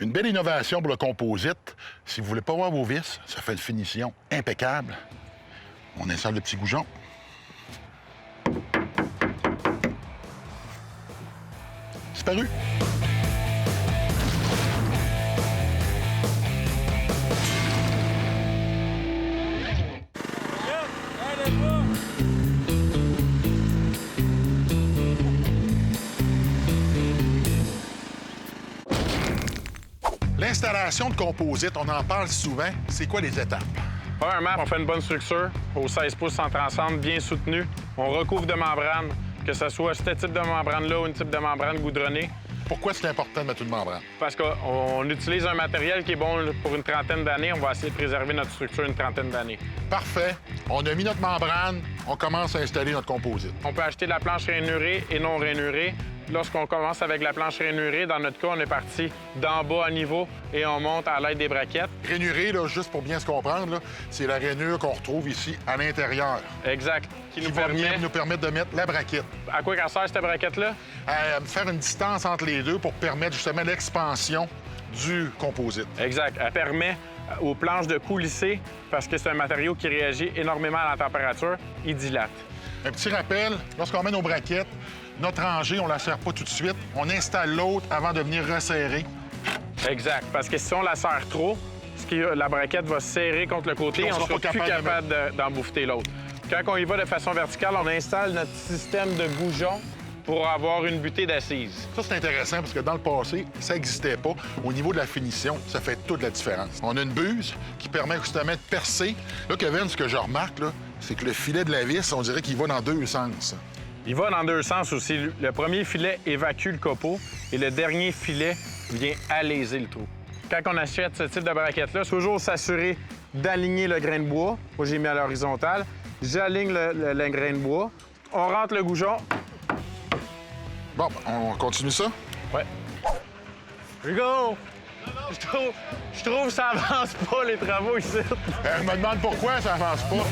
Une belle innovation pour le composite. Si vous voulez pas voir vos vis, ça fait une finition impeccable. On installe le petit goujon. Disparu. L'installation de composite, on en parle souvent. C'est quoi les étapes? Premièrement, on fait une bonne structure au 16 pouces centre ensemble, bien soutenu. On recouvre de membrane, que ce soit ce type de membrane-là ou un type de membrane goudronnée. Pourquoi c'est important de mettre une membrane? Parce qu'on utilise un matériel qui est bon pour une trentaine d'années. On va essayer de préserver notre structure une trentaine d'années. Parfait. On a mis notre membrane, on commence à installer notre composite. On peut acheter de la planche rainurée et non rainurée. Lorsqu'on commence avec la planche rainurée, dans notre cas, on est parti d'en bas à niveau et on monte à l'aide des braquettes. Rainurée, là, juste pour bien se comprendre, là, c'est la rainure qu'on retrouve ici à l'intérieur. Exact. Qui Qui va venir nous permettre de mettre la braquette. À quoi qu'elle sert, cette braquette-là? À faire une distance entre les deux pour permettre justement l'expansion du composite. Exact. Elle permet aux planches de coulisser parce que c'est un matériau qui réagit énormément à la température. Il dilate. Un petit rappel, lorsqu'on met nos braquettes, notre rangée, on la serre pas tout de suite. On installe l'autre avant de venir resserrer. Exact. Parce que si on la serre trop, la braquette va se serrer contre le côté et on ne sera plus capable d'embouffer l'autre. Quand on y va de façon verticale, on installe notre système de goujon pour avoir une butée d'assises. Ça, c'est intéressant parce que dans le passé, ça n'existait pas. Au niveau de la finition, ça fait toute la différence. On a une buse qui permet justement de percer. Là, Kevin, ce que je remarque, là, c'est que le filet de la vis, on dirait qu'il va dans deux sens. Il va dans deux sens aussi. Le premier filet évacue le copeau et le dernier filet vient alaiser le trou. Quand on achète ce type de braquette-là, toujours s'assurer d'aligner le grain de bois. Moi, j'ai mis à l'horizontale. J'aligne le grain de bois. On rentre le goujon. Bon, on continue ça? Ouais. Hugo! Je trouve que ça avance pas, les travaux ici. Je me demande pourquoi ça avance pas.